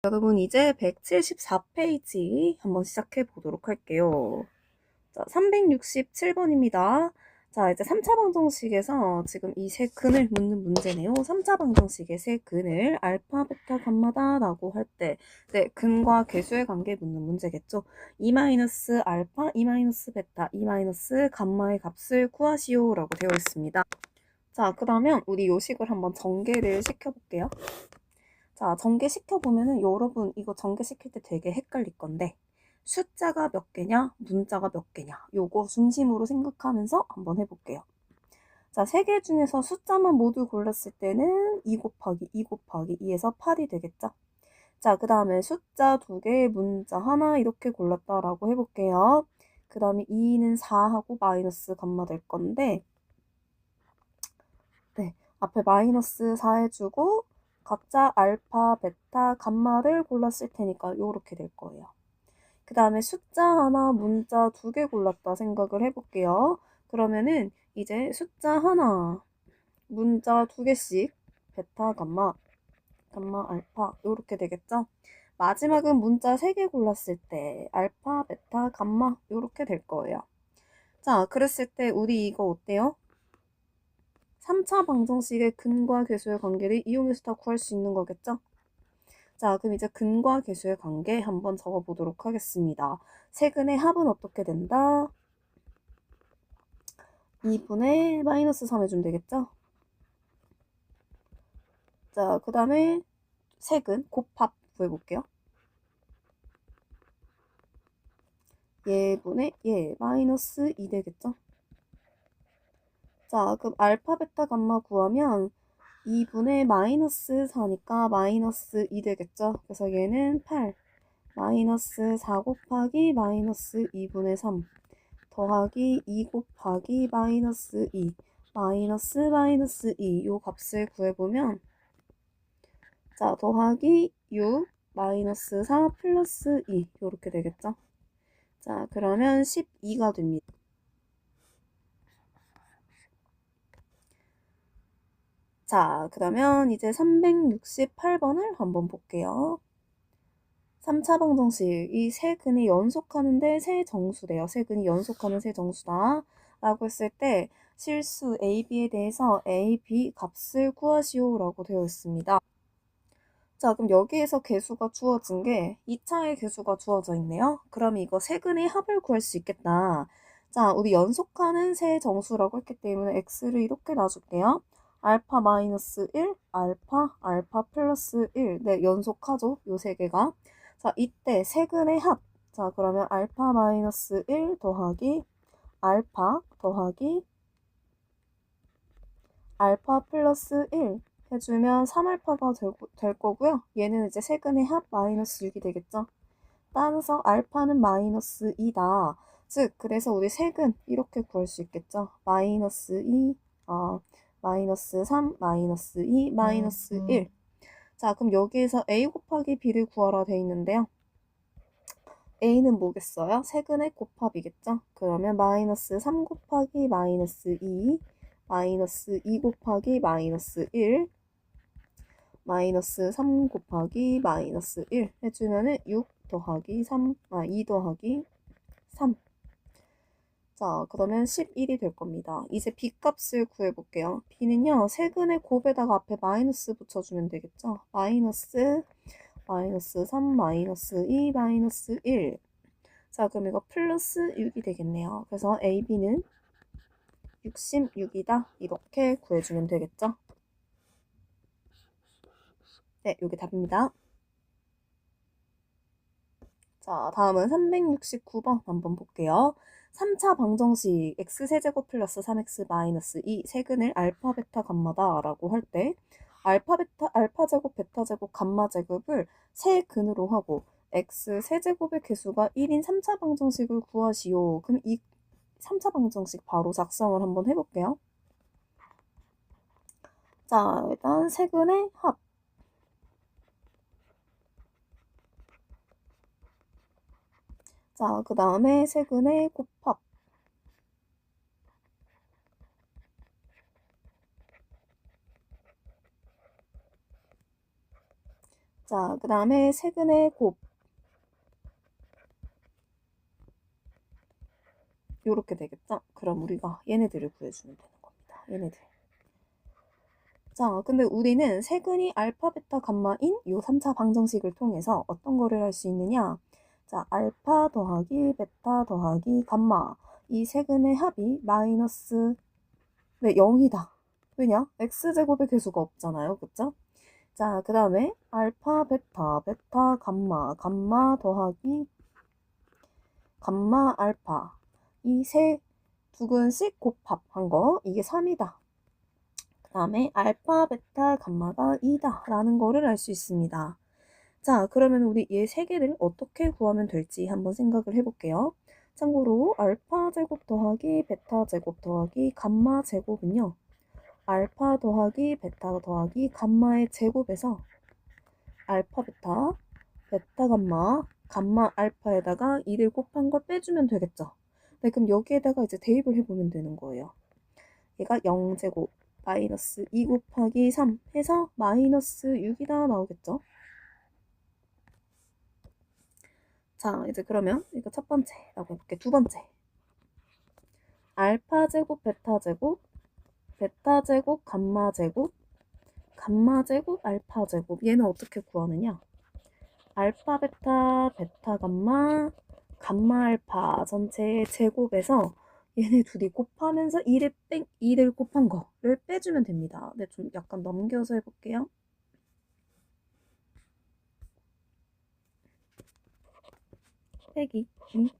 여러분 이제 174페이지 한번 시작해 보도록 할게요. 자, 367번입니다. 자, 이제 3차 방정식에서 지금 이 세 근을 묻는 문제네요. 3차 방정식의 세 근을 알파, 베타, 감마다 라고 할 때, 네, 근과 계수의 관계 묻는 문제겠죠. 2 마이너스 알파, 2 마이너스 베타, 2 마이너스 감마의 값을 구하시오 라고 되어 있습니다. 자, 그러면 우리 요식을 한번 전개를 시켜볼게요. 자, 전개시켜보면은 여러분 이거 전개시킬 때 되게 헷갈릴 건데 숫자가 몇 개냐, 문자가 몇 개냐 요거 중심으로 생각하면서 한번 해볼게요. 자, 세 개 중에서 숫자만 모두 골랐을 때는 2 곱하기 2 곱하기 2에서 8이 되겠죠. 자, 그 다음에 숫자 2개, 문자 하나 이렇게 골랐다라고 해볼게요. 그 다음에 2는 4하고 마이너스 감마 될 건데 네, 앞에 마이너스 4 해주고 각자 알파, 베타, 감마를 골랐을 테니까 요렇게 될 거예요. 그 다음에 숫자 하나, 문자 2개 골랐다 생각을 해볼게요. 그러면은 이제 숫자 하나, 문자 2개씩 베타, 감마, 감마, 알파 요렇게 되겠죠? 마지막은 문자 3개 골랐을 때 알파, 베타, 감마 요렇게 될 거예요. 자, 그랬을 때 우리 이거 어때요? 3차 방정식의 근과 계수의 관계를 이용해서 다 구할 수 있는 거겠죠? 자, 그럼 이제 근과 계수의 관계 한번 적어보도록 하겠습니다. 세근의 합은 어떻게 된다? 2분의 마이너스 3 해주면 되겠죠? 자, 그 다음에 세근 곱합 구해볼게요. 얘분의 얘 마이너스 2 되겠죠? 자, 그럼 알파, 베타, 감마 구하면 2분의 마이너스 4니까 마이너스 2 되겠죠? 그래서 얘는 8 마이너스 4 곱하기 마이너스 2분의 3 더하기 2 곱하기 마이너스 2 마이너스 마이너스 2 요 값을 구해보면 자 더하기 6 마이너스 4 플러스 2 요렇게 되겠죠? 자 그러면 12가 됩니다. 자 그러면 이제 368번을 한번 볼게요. 3차 방정식 이 세 근이 연속하는데 세 정수래요. 세 근이 연속하는 세 정수다 라고 했을 때 실수 A, B에 대해서 A, B 값을 구하시오 라고 되어 있습니다. 자 그럼 여기에서 개수가 주어진 게 2차의 개수가 주어져 있네요. 그럼 이거 세 근의 합을 구할 수 있겠다. 자 우리 연속하는 세 정수라고 했기 때문에 X를 이렇게 놔줄게요. 알파 마이너스 1, 알파, 알파 플러스 1. 네, 연속하죠. 요 세 개가. 자, 이때 세근의 합. 자, 그러면 알파 마이너스 1 더하기 알파 더하기 알파 플러스 1 해주면 3알파가 될 거고요. 얘는 이제 세근의 합 마이너스 6이 되겠죠. 따라서 알파는 마이너스 2다. 즉, 그래서 우리 세근 이렇게 구할 수 있겠죠. 마이너스 2, 마이너스 3, 마이너스 2, 마이너스 1. 자, 그럼 여기에서 a 곱하기 b를 구하라 돼 있는데요. a는 뭐겠어요? 세근의 곱합이겠죠? 그러면 마이너스 3 곱하기 마이너스 2, 마이너스 2 곱하기 마이너스 1, 마이너스 3 곱하기 마이너스 1 해주면은 6 더하기 3, 2 더하기 3. 자, 그러면 11이 될 겁니다. 이제 b 값을 구해볼게요. b는요, 세근의 곱에다가 앞에 마이너스 붙여주면 되겠죠? 마이너스 3, 마이너스 2, 마이너스 1. 자, 그럼 이거 플러스 6이 되겠네요. 그래서 AB는 66이다. 이렇게 구해주면 되겠죠? 네, 이게 답입니다. 자, 다음은 369번 한번 볼게요. 3차 방정식 x세제곱 플러스 3x 마이너스 2 세근을 알파, 베타, 감마다 라고 할 때 알파, 베타, 알파 제곱, 베타 제곱, 감마 제곱을 세 근으로 하고 x 세제곱의 개수가 1인 3차 방정식을 구하시오. 그럼 이 3차 방정식 바로 작성을 한번 해볼게요. 자, 일단 세근의 합. 자, 그 다음에 세근의 곱합. 자, 그 다음에 세근의 곱. 요렇게 되겠죠? 그럼 우리가 얘네들을 구해주면 되는 겁니다. 얘네들. 자, 근데 우리는 세근이 알파, 베타, 감마인 요 3차 방정식을 통해서 어떤 거를 할 수 있느냐? 자, 알파 더하기 베타 더하기 감마. 이 세근의 합이 마이너스, 네, 0이다. 왜냐? x제곱의 개수가 없잖아요. 그쵸? 자, 그 다음에 알파, 베타, 베타, 감마, 감마 더하기 감마, 알파. 이 세 두근씩 곱합한 거, 이게 3이다. 그 다음에 알파, 베타, 감마가 2다 라는 거를 알 수 있습니다. 자, 그러면 우리 얘 세 개를 어떻게 구하면 될지 한번 생각을 해볼게요. 참고로 알파 제곱 더하기 베타 제곱 더하기 감마 제곱은요. 알파 더하기 베타 더하기 감마의 제곱에서 알파 베타, 베타 감마, 감마 알파에다가 2를 곱한 걸 빼주면 되겠죠. 네, 그럼 여기에다가 이제 대입을 해보면 되는 거예요. 얘가 0제곱 마이너스 2 곱하기 3 해서 마이너스 6이다 나오겠죠. 자, 이제 그러면 이거 첫 번째라고 해볼게. 두 번째. 알파 제곱, 베타 제곱, 베타 제곱, 감마 제곱, 감마 제곱, 알파 제곱. 얘는 어떻게 구하느냐? 알파, 베타, 베타, 감마, 감마, 알파 전체의 제곱에서 얘네 둘이 곱하면서 2를 곱한 거를 빼주면 됩니다. 네, 좀 약간 넘겨서 해볼게요. 빼기 2.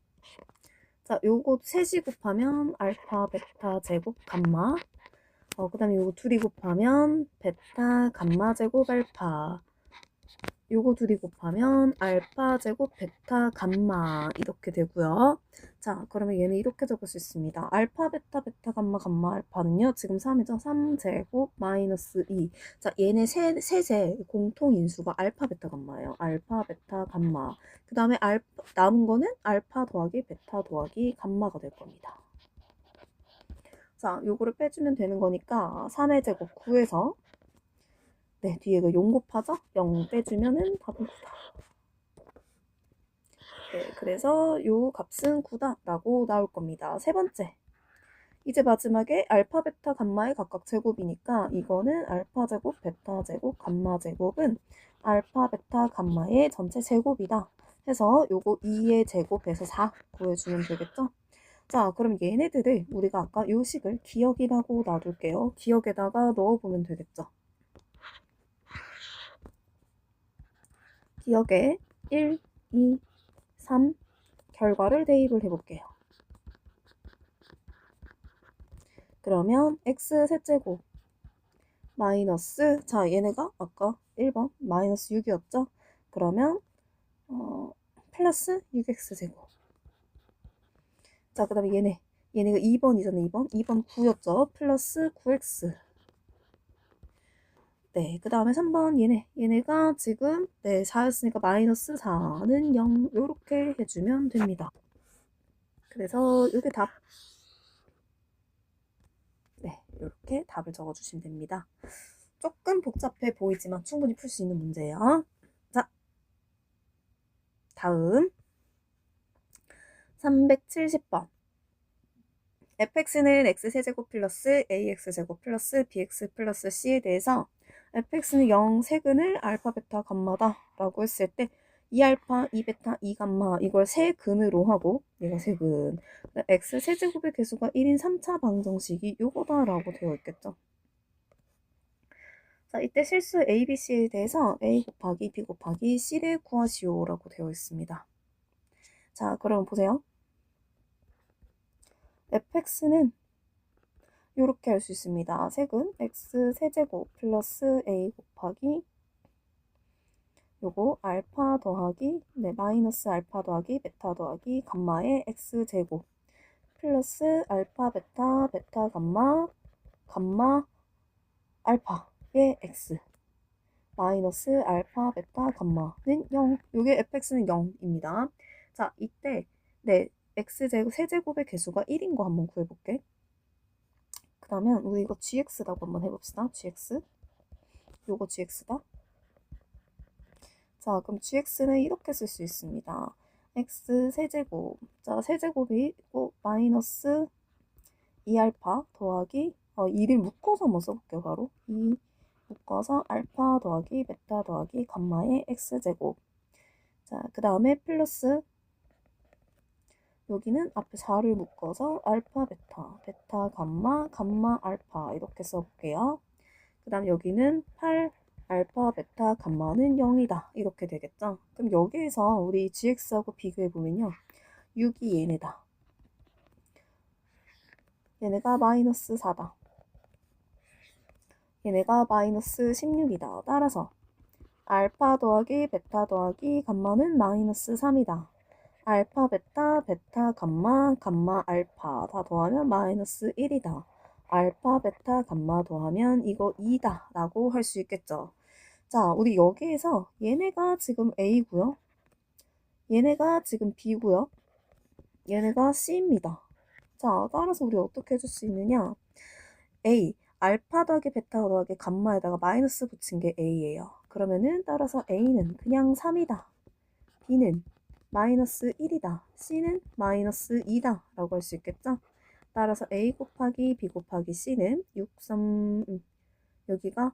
자, 요거 셋이 곱하면 알파, 베타, 제곱, 감마. 그 다음에 요거 둘이 곱하면 베타, 감마, 제곱, 알파. 요거 둘이 곱하면 알파, 제곱, 베타, 감마. 이렇게 되고요. 자, 그러면 얘는 이렇게 적을 수 있습니다. 알파, 베타, 베타, 감마, 감마, 알파는요. 지금 3이죠. 3제곱 마이너스 2. 자, 얘네 셋의 공통인수가 알파, 베타, 감마예요. 알파, 베타, 감마. 그 다음에 남은 거는 알파 더하기 베타 더하기 감마가 될 겁니다. 자, 요거를 빼주면 되는 거니까 3의 제곱 9에서 네, 뒤에 그 0 곱하죠? 0 빼주면은 답은 9다. 네, 그래서 요 값은 9다 라고 나올 겁니다. 세 번째. 이제 마지막에 알파, 베타, 감마의 각각 제곱이니까 이거는 알파 제곱, 베타 제곱, 감마 제곱은 알파, 베타, 감마의 전체 제곱이다. 해서 요거 2의 제곱해서 4 구해주면 되겠죠? 자, 그럼 얘네들을 우리가 아까 요 식을 기억이라고 놔둘게요. 기억에다가 넣어보면 되겠죠. 기억에 1, 2, 3 결과를 대입을 해볼게요. 그러면 x 셋제곱 마이너스, 자, 얘네가 아까 1번 마이너스 6이었죠? 그러면 플러스 6x제곱. 자, 그 다음에 얘네가 2번이잖아. 2번 9였죠? 플러스 9x. 네, 그 다음에 3번 얘네가 지금 4였으니까 마이너스 4는 0 요렇게 해주면 됩니다. 그래서 이게 답. 네, 이렇게 답을 적어주시면 됩니다. 조금 복잡해 보이지만 충분히 풀 수 있는 문제예요. 자, 다음 370번. fx는 x세제곱 플러스 ax제곱 플러스 bx 플러스 c에 대해서 fx는 0 세근을 알파, 베타, 감마다 라고 했을 때 2알파, 2베타, 2감마 이걸 세근으로 하고 얘가 세근 x 세제곱의 개수가 1인 3차 방정식이 요거다 라고 되어 있겠죠. 자, 이때 실수 A, B, C에 대해서 A 곱하기 B 곱하기 C를 구하시오 라고 되어 있습니다. 자, 그럼 보세요. fx는 이렇게 할 수 있습니다. 세근 x 세제곱 플러스 a 곱하기 요거 알파 더하기 마이너스 알파 더하기 베타 더하기 감마의 x제곱 플러스 알파 베타 베타 감마 감마 알파의 x 마이너스 알파 베타 감마는 0. 요게 fx는 0입니다. 자, 이때 x제곱 세제곱의 개수가 1인 거 한번 구해볼게. 그러면 우리 이거 gx라고 한번 해봅시다. gx 요거 gx다. 자, 그럼 gx는 이렇게 쓸 수 있습니다. x 세제곱. 자, 세제곱이 있고 마이너스 2알파 더하기 2를 묶어서 한번 써볼게요. 바로 2 묶어서 알파 더하기 베타 더하기 감마의 x제곱. 자, 그 다음에 플러스 여기는 앞에 4를 묶어서 알파 베타, 베타 감마, 감마 알파 이렇게 써볼게요. 그 다음 여기는 8 알파 베타 감마는 0이다 이렇게 되겠죠. 그럼 여기에서 우리 gx하고 비교해보면요. 6이 얘네다. 얘네가 마이너스 4다. 얘네가 마이너스 16이다. 따라서 알파 더하기 베타 더하기 감마는 마이너스 3이다. 알파 베타 베타 감마 감마 알파 다 더하면 마이너스 1이다. 알파 베타 감마 더하면 이거 2다 라고 할 수 있겠죠. 자, 우리 여기에서 얘네가 지금 A고요. 얘네가 지금 B고요. 얘네가 C입니다. 자, 따라서 우리 어떻게 해줄 수 있느냐? A, 알파 더하기 베타 더하기 감마에다가 마이너스 붙인 게 A예요. 그러면은 따라서 A는 그냥 3이다. B는 마이너스 1이다. C는 마이너스 2다. 라고 할 수 있겠죠? 따라서 A 곱하기 B 곱하기 C는 6, 3, 여기가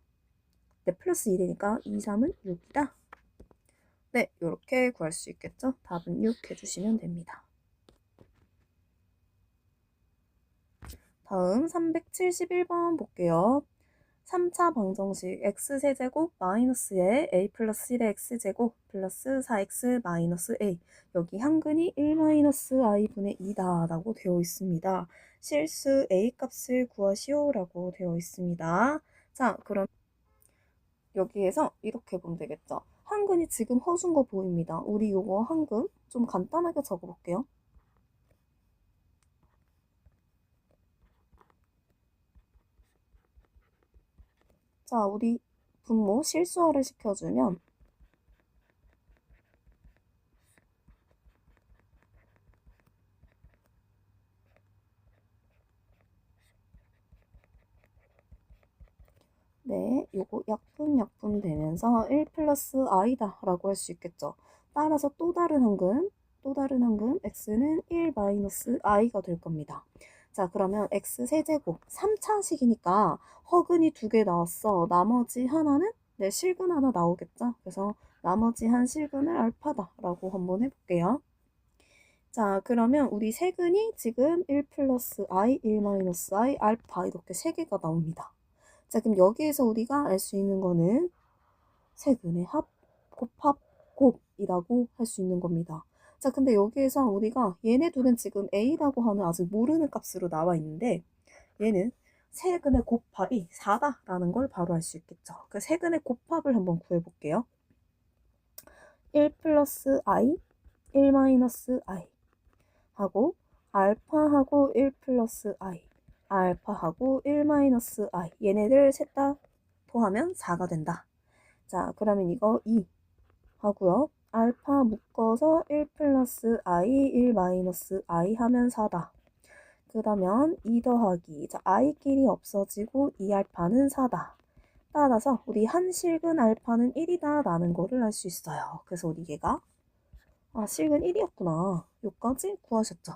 네, 플러스 1이니까 2, 3은 6이다. 네, 이렇게 구할 수 있겠죠? 답은 6 해주시면 됩니다. 다음 371번 볼게요. 3차 방정식 x세제곱 마이너스에 a 플러스 1의 x제곱 플러스 4x 마이너스 a 여기 한근이 1 마이너스 i분의 2다 라고 되어 있습니다. 실수 a 값을 구하시오 라고 되어 있습니다. 자, 그럼 여기에서 이렇게 보면 되겠죠. 한근이 지금 허준 거 보입니다. 우리 요거 한근 좀 간단하게 적어볼게요. 자, 우리 분모 실수화를 시켜주면 네, 요거 약분 되면서 1 플러스 i다 라고 할 수 있겠죠. 따라서 또 다른 한근 x는 1 마이너스 i가 될 겁니다. 자, 그러면 x 세제곱 3차식이니까 허근이 2개 나왔어. 나머지 하나는 네, 실근 하나 나오겠죠. 그래서 나머지 한 실근을 알파다 라고 한번 해볼게요. 자, 그러면 우리 세근이 지금 1 플러스 i, 1 마이너스 i, 알파 이렇게 3개가 나옵니다. 자, 그럼 여기에서 우리가 알 수 있는 거는 세근의 합, 곱합, 곱이라고 할 수 있는 겁니다. 자, 근데 여기에서 우리가 얘네 둘은 지금 A라고 하는 아직 모르는 값으로 나와 있는데 얘는 세근의 곱합이 4다라는 걸 바로 알 수 있겠죠. 그 세근의 곱합을 한번 구해볼게요. 1 플러스 i, 1 마이너스 i 하고 알파하고 1 플러스 i 알파하고 1 마이너스 i 얘네들 셋 다 더하면 4가 된다. 자, 그러면 이거 2 하고요. 알파 묶어서 1 플러스 i 1 마이너스 i 하면 4다. 그러면 2 더하기 자, i끼리 없어지고 2알파는 4다. 따라서 우리 한 실근 알파는 1이다 라는 거를 알 수 있어요. 그래서 우리 얘가 실근 1이었구나. 여기까지 구하셨죠.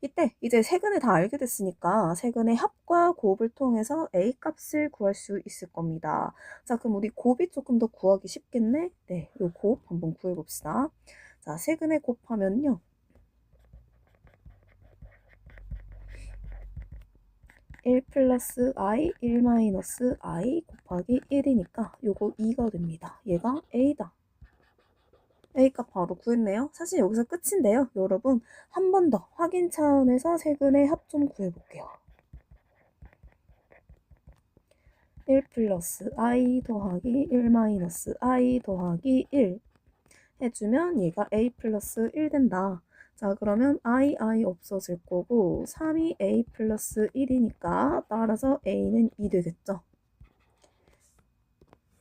이때 이제 세근을 다 알게 됐으니까 세근의 합과 곱을 통해서 A 값을 구할 수 있을 겁니다. 자, 그럼 우리 곱이 조금 더 구하기 쉽겠네? 네, 요 곱 한번 구해봅시다. 자, 세근의 곱하면요. 1 플러스 i, 1 마이너스 i 곱하기 1이니까 요거 2가 됩니다. 얘가 A다. A값 바로 구했네요. 사실 여기서 끝인데요. 여러분 한 번 더 확인 차원에서 세근의 합 좀 구해볼게요. 1 플러스 i 더하기 1 마이너스 i 더하기 1 해주면 얘가 a 플러스 1 된다. 자, 그러면 i 없어질 거고 3이 a 플러스 1이니까 따라서 a는 2 되겠죠.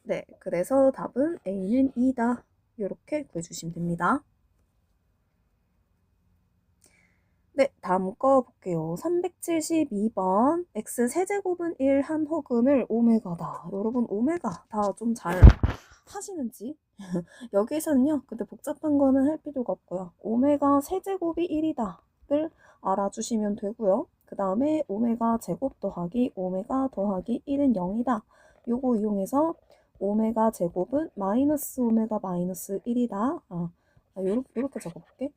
네, 그래서 답은 a는 2다. 이렇게 구해주시면 됩니다. 네, 다음 거 볼게요. 372번 x 세제곱은 1 한 허근을 오메가다. 여러분 오메가 다 좀 잘 하시는지. 여기서는요, 근데 복잡한 거는 할 필요가 없고요. 오메가 세제곱이 1이다를 알아주시면 되고요. 그 다음에 오메가 제곱 더하기 오메가 더하기 1은 0이다. 요거 이용해서 오메가 제곱은 마이너스 오메가 마이너스 1이다. 요렇게 적어볼게.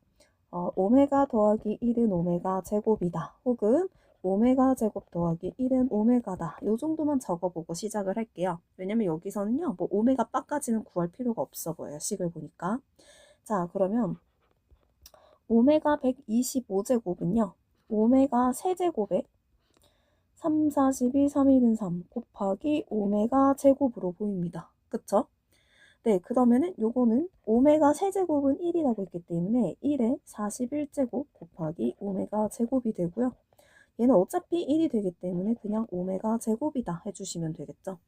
오메가 더하기 1은 오메가 제곱이다. 혹은 오메가 제곱 더하기 1은 오메가다. 요 정도만 적어보고 시작을 할게요. 왜냐면 여기서는요, 뭐 오메가 바까지는 구할 필요가 없어 보여요. 식을 보니까. 자, 그러면 오메가 125제곱은요, 오메가 세제곱에 3, 42, 3, 1은 3 곱하기 오메가 제곱으로 보입니다. 그쵸? 네, 그러면은 요거는 오메가 세제곱은 1이라고 했기 때문에 1에 41제곱 곱하기 오메가 제곱이 되고요. 얘는 어차피 1이 되기 때문에 그냥 오메가 제곱이다 해주시면 되겠죠.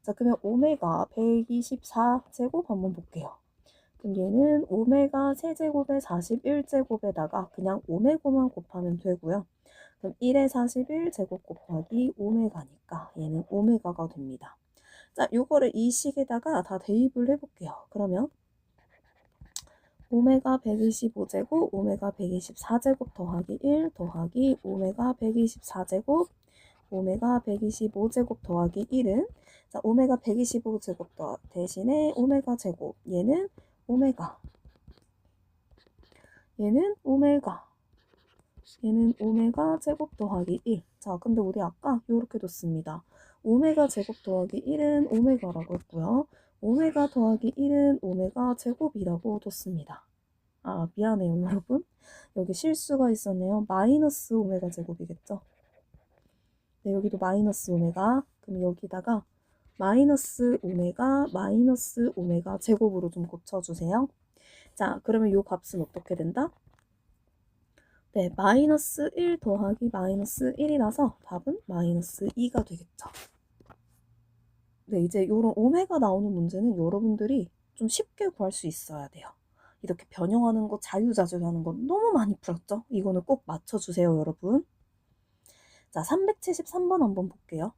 자, 그러면 오메가 124제곱 한번 볼게요. 그럼 얘는 오메가 세제곱에 41제곱에다가 그냥 오메가만 곱하면 되고요. 그럼 1에 41제곱 곱하기 오메가니까 얘는 오메가가 됩니다. 자, 요거를 이 식에다가 다 대입을 해볼게요. 그러면 오메가 125제곱, 오메가 124제곱 더하기 1 더하기 오메가 124제곱, 오메가 125제곱 더하기 1은 자, 오메가 125제곱 대신에 오메가 제곱, 얘는 오메가, 얘는 오메가, 얘는 오메가 제곱 더하기 1. 자, 근데 우리 아까 이렇게 뒀습니다. 오메가 제곱 더하기 1은 오메가라고 했고요. 오메가 더하기 1은 오메가 제곱이라고 뒀습니다. 미안해요, 여러분. 여기 실수가 있었네요. 마이너스 오메가 제곱이겠죠? 네, 여기도 마이너스 오메가. 그럼 여기다가 마이너스 오메가 제곱으로 좀 고쳐주세요. 자, 그러면 이 값은 어떻게 된다? 네, 마이너스 1 더하기 마이너스 1이라서 답은 마이너스 2가 되겠죠. 네, 이제 이런 오메가 나오는 문제는 여러분들이 좀 쉽게 구할 수 있어야 돼요. 이렇게 변형하는 거, 자유자재하는 거 너무 많이 풀었죠? 이거는 꼭 맞춰주세요, 여러분. 자, 373번 한번 볼게요.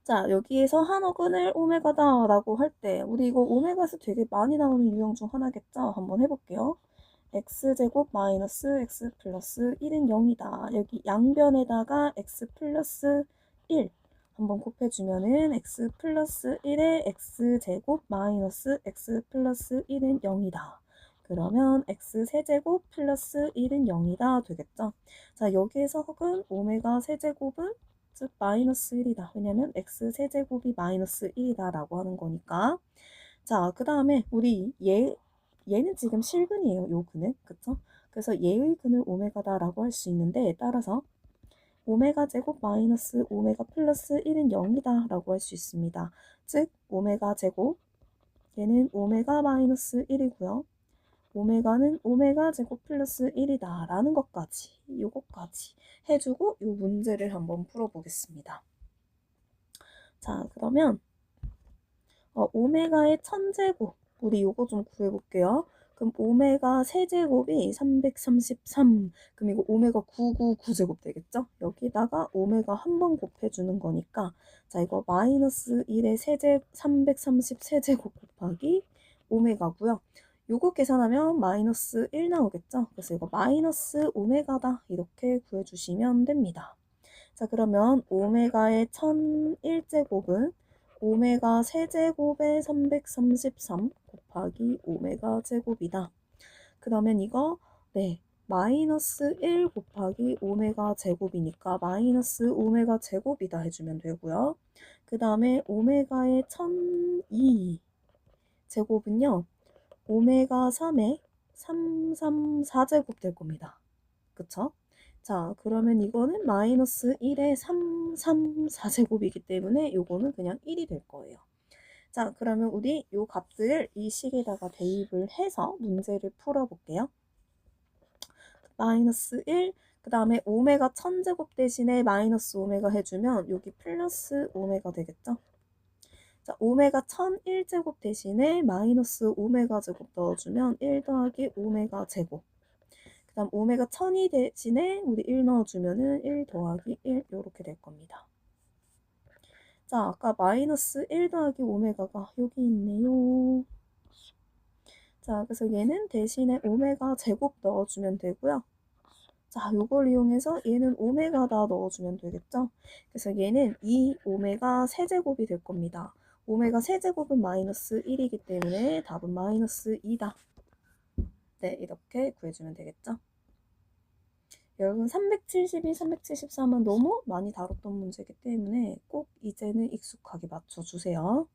자, 여기에서 한 어근을 오메가다 라고 할 때 우리 이거 오메가에서 되게 많이 나오는 유형 중 하나겠죠? 한번 해볼게요. x제곱 마이너스 x 플러스 1은 0이다. 여기 양변에다가 x 플러스 1 한번 곱해주면은 x 플러스 1에 x제곱 마이너스 x 플러스 1은 0이다. 그러면 x 세제곱 플러스 1은 0이다 되겠죠? 자, 여기에서 혹은 오메가 세제곱은 즉 마이너스 1이다. 왜냐면 x 세제곱이 마이너스 1이다 라고 하는 거니까. 자, 그 다음에 우리 얘는 지금 실근이에요. 요 근은. 그쵸? 그래서 얘의 근을 오메가다 라고 할 수 있는데 따라서 오메가 제곱 마이너스 오메가 플러스 1은 0이다 라고 할 수 있습니다. 즉 오메가 제곱 얘는 오메가 마이너스 1이고요. 오메가는 오메가 제곱 플러스 1이다 라는 것까지 요것까지 해주고 요 문제를 한번 풀어보겠습니다. 자, 그러면 오메가의 1000제곱 우리 요거 좀 구해볼게요. 그럼 오메가 세제곱이 333 그럼 이거 오메가 999제곱 되겠죠? 여기다가 오메가 한 번 곱해주는 거니까 자, 이거 마이너스 1의 세제 330 세제곱 곱하기 오메가고요. 요거 계산하면 마이너스 1 나오겠죠? 그래서 이거 마이너스 오메가다 이렇게 구해주시면 됩니다. 자, 그러면 오메가의 1001제곱은 오메가 세제곱에 333 곱하기 오메가 제곱이다. 그러면 이거 네 마이너스 1 곱하기 오메가 제곱이니까 마이너스 오메가 제곱이다 해주면 되고요. 그 다음에 오메가의 1002 제곱은요. 오메가 3에 334제곱 될 겁니다. 그쵸? 자, 그러면 이거는 마이너스 1에 334제곱이기 때문에 요거는 그냥 1이 될 거예요. 자, 그러면 우리 요 값들을 이 식에다가 대입을 해서 문제를 풀어볼게요. 마이너스 1, 그 다음에 오메가 1000제곱 대신에 마이너스 오메가 해주면 여기 플러스 오메가 되겠죠? 자, 오메가 1001제곱 대신에 마이너스 오메가 제곱 넣어주면 1 더하기 오메가 제곱. 그 다음 오메가 1000이 대신에 우리 1 넣어주면은 1 더하기 1 이렇게 될 겁니다. 자, 아까 마이너스 1 더하기 오메가가 여기 있네요. 자, 그래서 얘는 대신에 오메가 제곱 넣어주면 되고요. 자, 요걸 이용해서 얘는 오메가다 넣어주면 되겠죠? 그래서 얘는 2 오메가 세제곱이 될 겁니다. 오메가 세제곱은 마이너스 1이기 때문에 답은 마이너스 2다. 네, 이렇게 구해주면 되겠죠? 여러분 372, 373은 너무 많이 다뤘던 문제이기 때문에 꼭 이제는 익숙하게 맞춰주세요.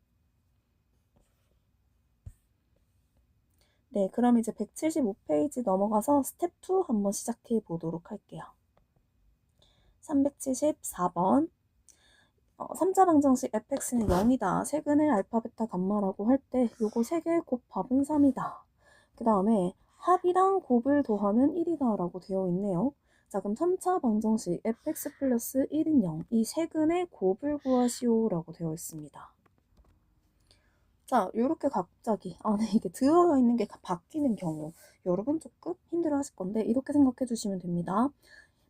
네, 그럼 이제 175페이지 넘어가서 스텝 2 한번 시작해 보도록 할게요. 374번 3차 방정식 fx는 0이다. 세근의 알파, 베타, 감마라고 할 때 요거 3개 곱합은 3이다. 그 다음에 합이랑 곱을 더하면 1이다 라고 되어 있네요. 자, 그럼 3차 방정식 fx 플러스 1은 0. 이 세근의 곱을 구하시오 라고 되어 있습니다. 자, 요렇게 갑자기 안에 이게 들어가 있는 게 바뀌는 경우 여러분 조금 힘들어 하실 건데 이렇게 생각해 주시면 됩니다.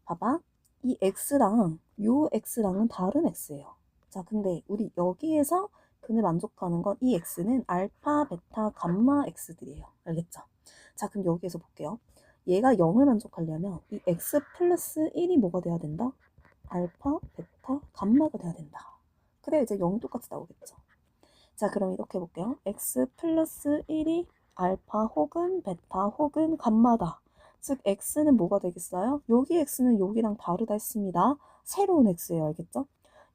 봐봐. 이 x랑 요 x랑은 다른 x예요. 자, 근데 우리 여기에서 근을 만족하는 건 이 x는 알파, 베타, 감마 x들이에요. 알겠죠? 자, 그럼 여기에서 볼게요. 얘가 0을 만족하려면 이 x 플러스 1이 뭐가 돼야 된다? 알파, 베타, 감마가 돼야 된다. 그래 이제 0이 똑같이 나오겠죠. 자, 그럼 이렇게 볼게요. x 플러스 1이 알파 혹은 베타 혹은 감마다. 즉 x는 뭐가 되겠어요? 여기 x는 여기랑 다르다 했습니다. 새로운 x예요. 알겠죠?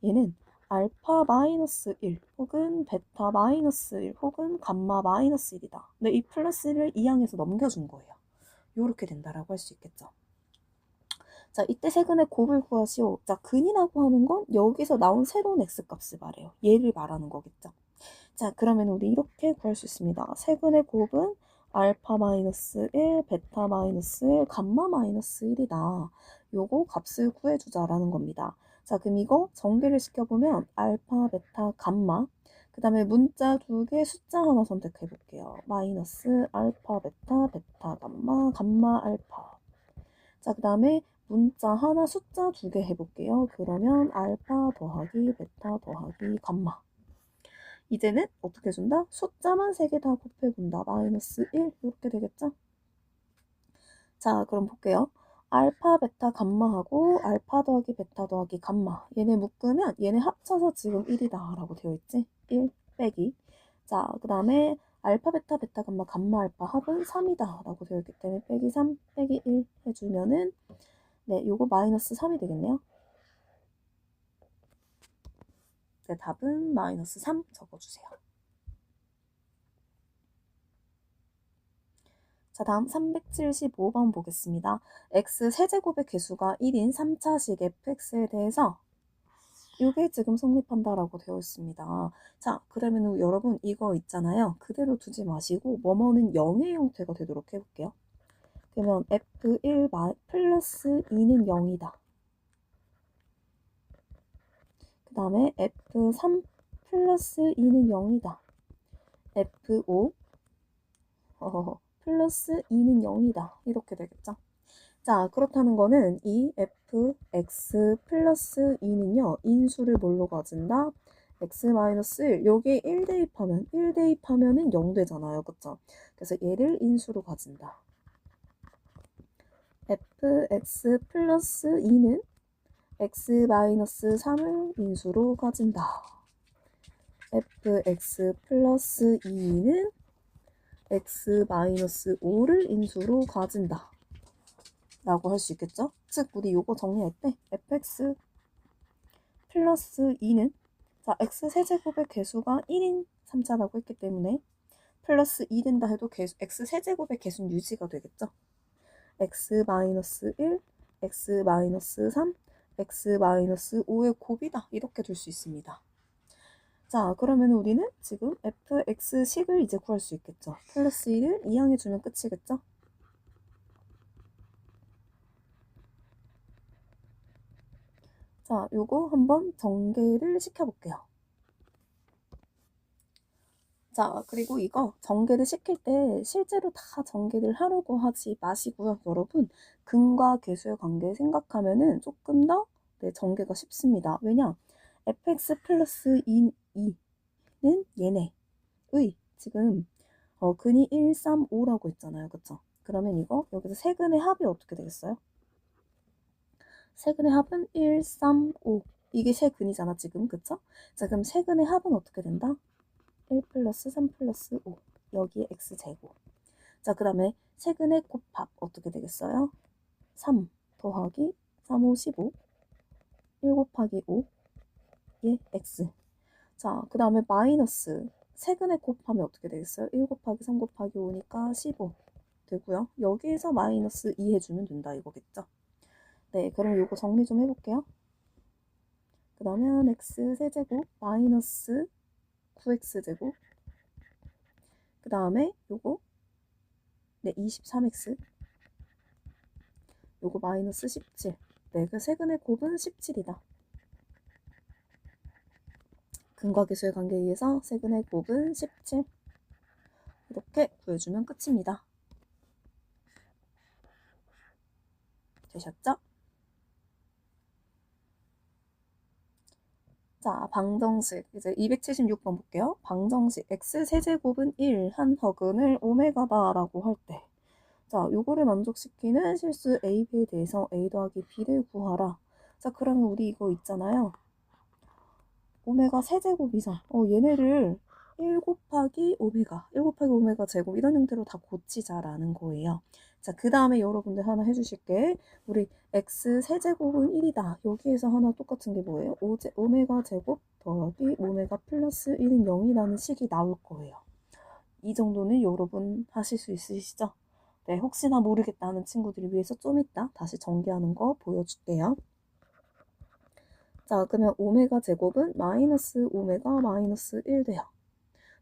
얘는 알파 마이너스 1 혹은 베타 마이너스 1 혹은 감마 마이너스 1이다. 근데 이 플러스 1을 이 항에서 넘겨준 거예요. 이렇게 된다라고 할 수 있겠죠. 자, 이때 세근의 곱을 구하시오. 자, 근이라고 하는 건 여기서 나온 새로운 x값을 말해요. 얘를 말하는 거겠죠. 자, 그러면 우리 이렇게 구할 수 있습니다. 세근의 곱은 알파 마이너스 1, 베타 마이너스 1, 감마 마이너스 1이다. 요거 값을 구해주자라는 겁니다. 자, 그럼 이거 전개를 시켜보면 알파, 베타, 감마 그 다음에 문자 2개, 숫자 하나 선택해 볼게요. 마이너스 알파, 베타, 베타, 감마, 감마, 알파. 자, 그 다음에 문자 하나, 숫자 2개 해볼게요. 그러면 알파 더하기 베타 더하기 감마. 이제는 어떻게 준다? 숫자만 3개 다 곱해본다. 마이너스 1 이렇게 되겠죠? 자, 그럼 볼게요. 알파, 베타, 감마하고 알파 더하기 베타 더하기 감마. 얘네 묶으면 얘네 합쳐서 지금 1이다 라고 되어 있지? 1 빼기. 자, 그 다음에 알파, 베타, 베타, 감마, 감마, 알파 합은 3이다 라고 되어 있기 때문에 빼기 3 빼기 1 해주면은 네, 요거 마이너스 3이 되겠네요. 네, 답은 마이너스 3 적어주세요. 자, 다음 375번 보겠습니다. x 세제곱의 개수가 1인 3차식 fx에 대해서 이게 지금 성립한다라고 되어 있습니다. 자, 그러면 여러분 이거 있잖아요. 그대로 두지 마시고 뭐뭐는 0의 형태가 되도록 해볼게요. 그러면 f1 플러스 2는 0이다. 그 다음에 f3 플러스 2는 0이다. f5 플러스 2는 0이다. 이렇게 되겠죠. 자, 그렇다는 거는 이 fx 플러스 2는요. 인수를 뭘로 가진다? x-1 여기에 1 대입하면 1 대입하면은 0 되잖아요. 그쵸? 그래서 얘를 인수로 가진다. fx 플러스 2는 x-3을 인수로 가진다. fx 플러스 2는 x-5를 인수로 가진다. 라고 할 수 있겠죠? 즉, 우리 요거 정리할 때 fx 플러스 2는 자, x 세제곱의 개수가 1인 3차라고 했기 때문에 플러스 2 된다 해도 x 세제곱의 개수는 유지가 되겠죠? x-1, x-3, x-5의 곱이다. 이렇게 둘 수 있습니다. 자, 그러면 우리는 지금 fx식을 이제 구할 수 있겠죠? 플러스 1을 이항해주면 끝이겠죠? 자, 요거 한번 전개를 시켜볼게요. 자, 그리고 이거 전개를 시킬 때 실제로 다 전개를 하려고 하지 마시고요. 여러분, 근과 계수의 관계 생각하면은 조금 더 전개가 쉽습니다. 왜냐? fx 플러스 2는 얘네의 지금 근이 1, 3, 5라고 했잖아요. 그쵸? 그러면 이거 여기서 세근의 합이 어떻게 되겠어요? 세근의 합은 1, 3, 5. 이게 세근이잖아, 지금. 그쵸? 자, 그럼 세근의 합은 어떻게 된다? 1 플러스 3 플러스 5. 여기에 x제곱. 자, 그 다음에 세근의 곱합 어떻게 되겠어요? 3 더하기 3, 5, 15. 1 곱하기 5. 예, x. 자, 그 다음에 마이너스. 세근의 곱하면 어떻게 되겠어요? 1 곱하기 3 곱하기 5니까 15 되고요. 여기에서 마이너스 2 해주면 된다 이거겠죠? 네, 그럼 이거 정리 좀 해볼게요. 그러면 x 세제곱 마이너스 9x제곱 그 다음에 요거 네 23x 요거 마이너스 17 네, 그 세근의 곱은 17이다. 근과 계수의 관계에 의해서 세근의 곱은 17 이렇게 구해주면 끝입니다. 되셨죠? 자, 방정식 이제 276번 볼게요. 방정식 x 세제곱은 1 한 허근을 오메가다 라고 할 때 자, 요거를 만족시키는 실수 a, b에 대해서 a 더하기 b를 구하라. 자, 그러면 우리 이거 있잖아요. 오메가 세제곱이죠. 얘네를 1 곱하기 오메가, 1 곱하기 오메가 제곱 이런 형태로 다 고치자라는 거예요. 자, 그 다음에 여러분들 하나 해주실게. 우리 x 세제곱은 1이다. 여기에서 하나 똑같은 게 뭐예요? 오메가 제곱 더하기 오메가 플러스 1은 0이라는 식이 나올 거예요. 이 정도는 여러분 하실 수 있으시죠? 네, 혹시나 모르겠다 하는 친구들을 위해서 좀 이따 다시 전개하는 거 보여줄게요. 자, 그러면 오메가 제곱은 마이너스 오메가 마이너스 1 돼요.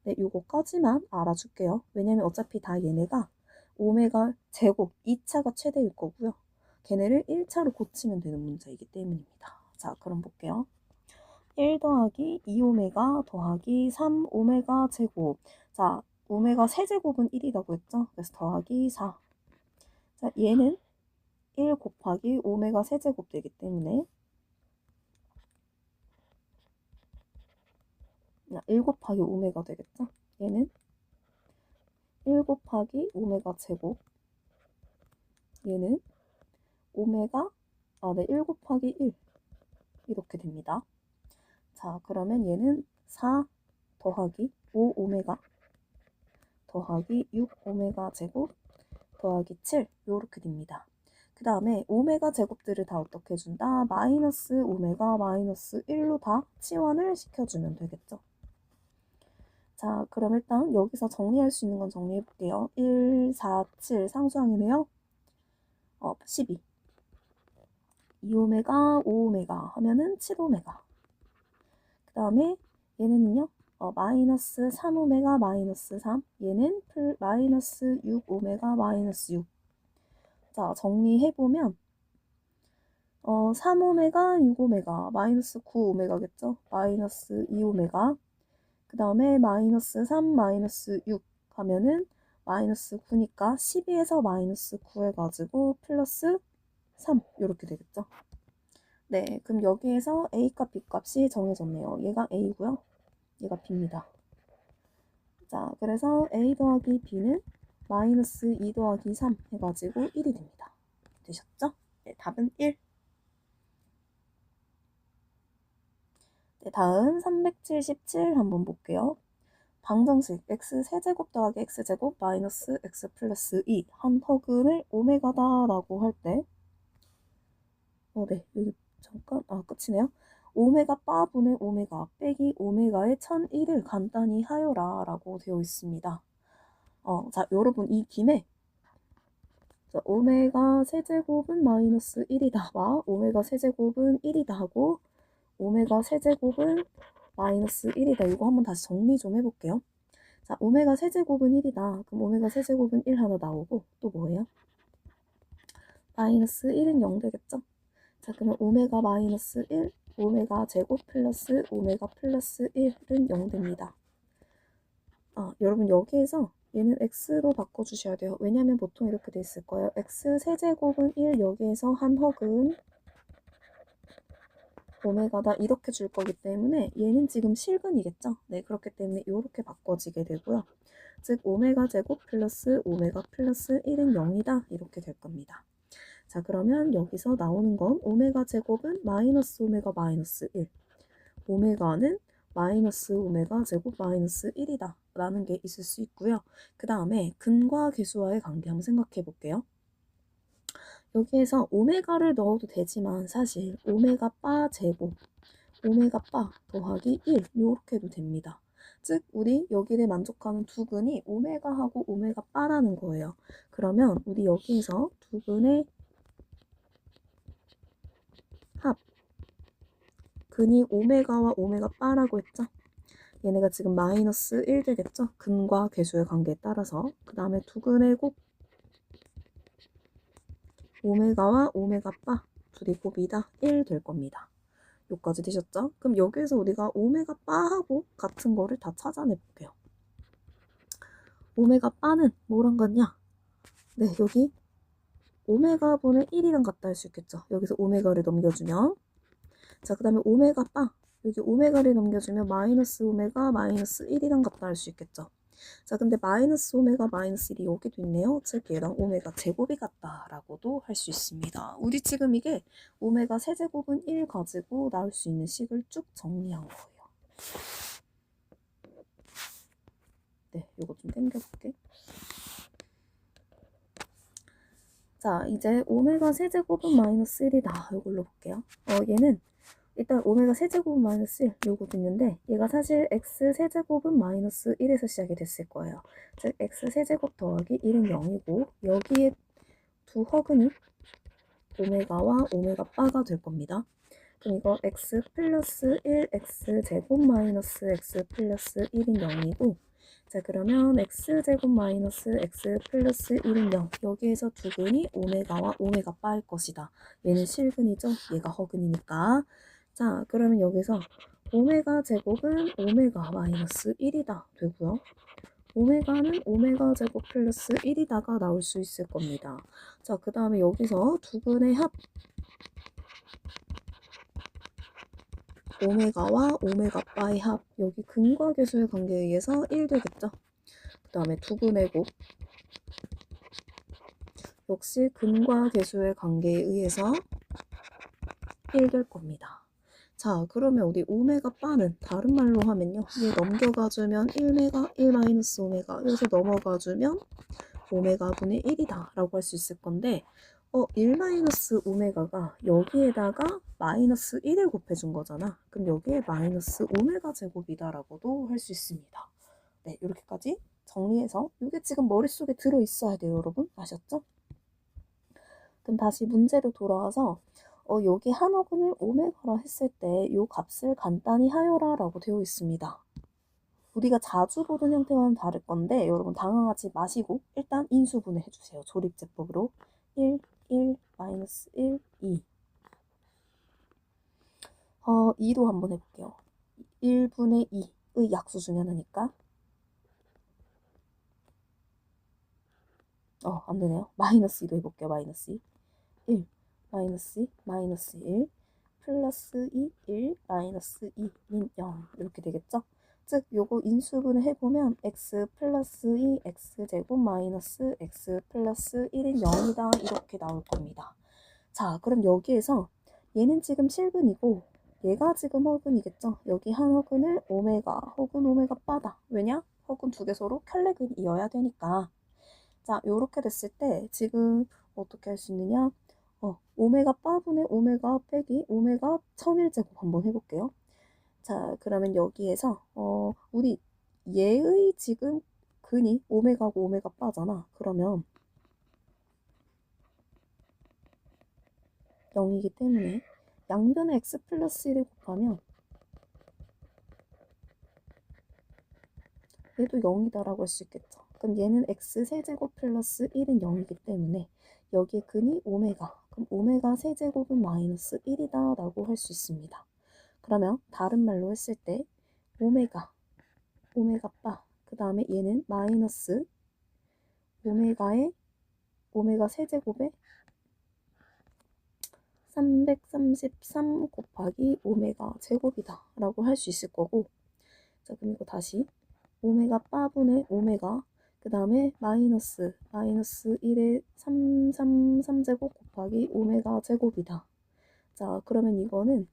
네, 요거까지만 알아줄게요. 왜냐면 어차피 다 얘네가 오메가 제곱 2차가 최대일 거고요. 걔네를 1차로 고치면 되는 문제이기 때문입니다. 자, 그럼 볼게요. 1 더하기 2오메가 더하기 3오메가 제곱. 자, 오메가 세제곱은 1이라고 했죠? 그래서 더하기 4. 자, 얘는 1 곱하기 오메가 세제곱 되기 때문에 1 곱하기 오메가 되겠죠? 얘는 1 곱하기 오메가 제곱 얘는 오메가 네, 1 곱하기 1 이렇게 됩니다. 자, 그러면 얘는 4 더하기 5오메가 더하기 6오메가 제곱 더하기 7 이렇게 됩니다. 그 다음에 오메가 제곱들을 다 어떻게 해준다? 마이너스 오메가 마이너스 1로 다 치환을 시켜주면 되겠죠. 자, 그럼 일단 여기서 정리할 수 있는 건 정리해 볼게요. 1, 4, 7 상수항이네요. 12 2오메가 5오메가 하면은 7오메가 그 다음에 얘는요 마이너스 3오메가 마이너스 3 얘는 마이너스 6오메가 마이너스 6 자, 정리해보면 3오메가 6오메가 마이너스 9오메가겠죠? 마이너스 2오메가 그 다음에 마이너스 3 마이너스 6 하면은 마이너스 9니까 12에서 마이너스 9 해가지고 플러스 3 이렇게 되겠죠? 네, 그럼 여기에서 A값, B값이 정해졌네요. 얘가 A고요. 얘가 B입니다. 자, 그래서 A 더하기 B는 마이너스 2 더하기 3 해가지고 1이 됩니다. 되셨죠? 네, 답은 1. 네, 다음 377 한번 볼게요. 방정식 x 세제곱 더하기 x제곱 마이너스 x 플러스 2 한 허근을 오메가다 라고 할 때 네, 여기 잠깐 끝이네요. 오메가 바분의 오메가 빼기 오메가의 1001을 간단히 하여라 라고 되어 있습니다. 자, 여러분 이 김에 자, 오메가 세제곱은 마이너스 1이다 와 오메가 세제곱은 1이다 하고 오메가 세제곱은 마이너스 1이다. 이거 한번 다시 정리 좀 해볼게요. 자, 오메가 세제곱은 1이다. 그럼 오메가 세제곱은 1 하나 나오고 또 뭐예요? 마이너스 1은 0 되겠죠? 자, 그러면 오메가 마이너스 1, 오메가 제곱 플러스 오메가 플러스 1은 0 됩니다. 여러분 여기에서 얘는 x로 바꿔주셔야 돼요. 왜냐면 보통 이렇게 돼 있을 거예요. x 세제곱은 1 여기에서 한 헉은 오메가다 이렇게 줄 거기 때문에 얘는 지금 실근이겠죠? 네, 그렇기 때문에 이렇게 바꿔지게 되고요. 즉 오메가 제곱 플러스 오메가 플러스 1은 0이다 이렇게 될 겁니다. 자, 그러면 여기서 나오는 건 오메가 제곱은 마이너스 오메가 마이너스 1, 오메가는 마이너스 오메가 제곱 마이너스 1이다 라는 게 있을 수 있고요. 그 다음에 근과 계수와의 관계 한번 생각해 볼게요. 여기에서 오메가를 넣어도 되지만 사실 오메가 바 제곱, 오메가 바 더하기 1 이렇게 해도 됩니다. 즉 우리 여기를 만족하는 두 근이 오메가하고 오메가 바라는 거예요. 그러면 우리 여기에서 두 근의 합, 근이 오메가와 오메가 바라고 했죠. 얘네가 지금 마이너스 1 되겠죠. 근과 계수의 관계에 따라서. 그 다음에 두 근의 곱 오메가와 오메가 바 둘이 곱이다 1 될 겁니다. 여기까지 되셨죠? 그럼 여기에서 우리가 오메가 바하고 같은 거를 다 찾아내 볼게요. 오메가 바는 뭐랑 같냐? 네, 여기 오메가 분의 1이랑 같다 할 수 있겠죠. 여기서 오메가를 넘겨주면 자, 그 다음에 오메가 바 여기 오메가를 넘겨주면 마이너스 오메가 마이너스 1이랑 같다 할 수 있겠죠. 자, 근데 마이너스 오메가 마이너스 1이 여기도 있네요. 즉 얘랑 오메가 제곱이 같다라고도 할 수 있습니다. 우리 지금 이게 오메가 세제곱은 1 가지고 나올 수 있는 식을 쭉 정리한 거예요. 네, 요거 좀 당겨볼게. 자, 이제 오메가 세제곱은 마이너스 1이다. 이걸로 볼게요. 얘는 일단 오메가 세제곱은 마이너스 1 요것도 있는데 얘가 사실 x 세제곱은 마이너스 1에서 시작이 됐을 거예요. 즉 x 세제곱 더하기 1은 0이고 여기에 두 허근이 오메가와 오메가 바가 될 겁니다. 그럼 이거 x 플러스 1 x 제곱 마이너스 x 플러스 1은 0이고 자, 그러면 x제곱 마이너스 x 플러스 1은 0 여기에서 두 근이 오메가와 오메가 바일 것이다. 얘는 실근이죠. 얘가 허근이니까. 자, 그러면 여기서 오메가 제곱은 오메가 마이너스 1이다 되고요. 오메가는 오메가 제곱 플러스 1이다가 나올 수 있을 겁니다. 자, 그 다음에 여기서 두 근의 합 오메가와 오메가 바의 합 여기 근과 계수의 관계에 의해서 1 되겠죠. 그 다음에 두 근의 곱 역시 근과 계수의 관계에 의해서 1 될 겁니다. 자, 그러면 우리 오메가 바는 다른 말로 하면요. 얘 넘겨가주면 1메가 1 마이너스 오메가 여기서 넘어가주면 오메가 분의 1이다 라고 할 수 있을 건데 1 마이너스 오메가가 여기에다가 마이너스 1을 곱해준 거잖아. 그럼 여기에 마이너스 오메가 제곱이다 라고도 할 수 있습니다. 네, 이렇게까지 정리해서 이게 지금 머릿속에 들어있어야 돼요, 여러분. 아셨죠? 그럼 다시 문제로 돌아와서 여기 한 어근을 오메가라 했을 때 이 값을 간단히 하여라 라고 되어 있습니다. 우리가 자주 보던 형태와는 다를 건데 여러분 당황하지 마시고 일단 인수분해 해주세요. 조립제법으로 1, 1, 마이너스 1, 2 2도 한번 해볼게요. 1분의 2의 약수 중에 하나니까 안 되네요. 마이너스 2도 해볼게요. 마이너스 2 1 마이너스 2 마이너스 1 플러스 2 1 마이너스 2는 0 이렇게 되겠죠? 즉 요거 인수분해 해보면 x 플러스 2 x제곱 마이너스 x 플러스 1은 0이다 이렇게 나올 겁니다. 자, 그럼 여기에서 얘는 지금 실근이고 얘가 지금 허근이겠죠? 여기 한 허근을 오메가 혹은 오메가 바다. 왜냐? 허근 두 개 서로 켤레근이어야 되니까. 자, 요렇게 됐을 때 지금 어떻게 할 수 있느냐? 오메가 바분의 오메가 빼기 오메가 1001제곱 한번 해볼게요. 자, 그러면 여기에서 우리 얘의 지금 근이 오메가고 오메가 바잖아. 그러면 0이기 때문에 양변에 x 플러스 1을 곱하면 얘도 0이다라고 할 수 있겠죠. 그럼 얘는 x 세제곱 플러스 1은 0이기 때문에 여기에 근이 오메가 그럼 오메가 세제곱은 마이너스 1이다 라고 할 수 있습니다. 그러면 다른 말로 했을 때 오메가 바 그 다음에 얘는 마이너스 오메가 세제곱에 333 곱하기 오메가 제곱이다 라고 할 수 있을 거고, 자 그럼 이거 다시 오메가 바분의 오메가 그 다음에 마이너스 1의 333제곱 곱하기 오메가 제곱이다. 자 그러면 이거는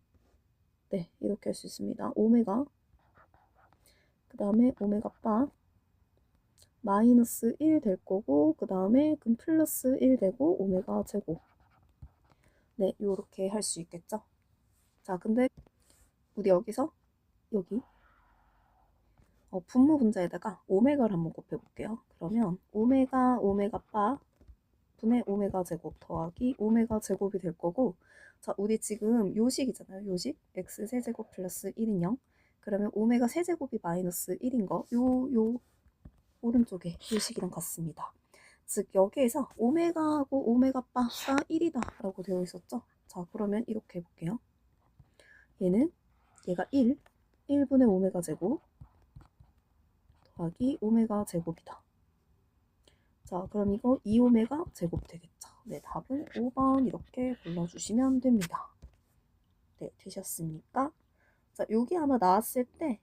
네 이렇게 할 수 있습니다. 오메가 그 다음에 오메가 바 마이너스 1 될 거고, 그 다음에 그럼 플러스 1 되고 오메가 제곱. 네 요렇게 할 수 있겠죠. 자 근데 우리 여기서 여기 분모 분자에다가 오메가를 한번 곱해 볼게요. 그러면 오메가 바 분의 오메가 제곱 더하기 오메가 제곱이 될 거고, 자 우리 지금 요식이잖아요. 요식 x 세제곱 플러스 1인 0. 그러면 오메가 세제곱이 마이너스 1인 거 요 오른쪽에 요식이랑 같습니다. 즉 여기에서 오메가하고 오메가 바가 1이다 라고 되어 있었죠. 자 그러면 이렇게 해볼게요. 얘가 1분의 오메가 제곱 더하기 오메가 제곱이다. 자 그럼 이거 2오메가 제곱 되겠죠. 네 답은 5번 이렇게 골라주시면 됩니다. 네 되셨습니까? 자 여기 아마 나왔을 때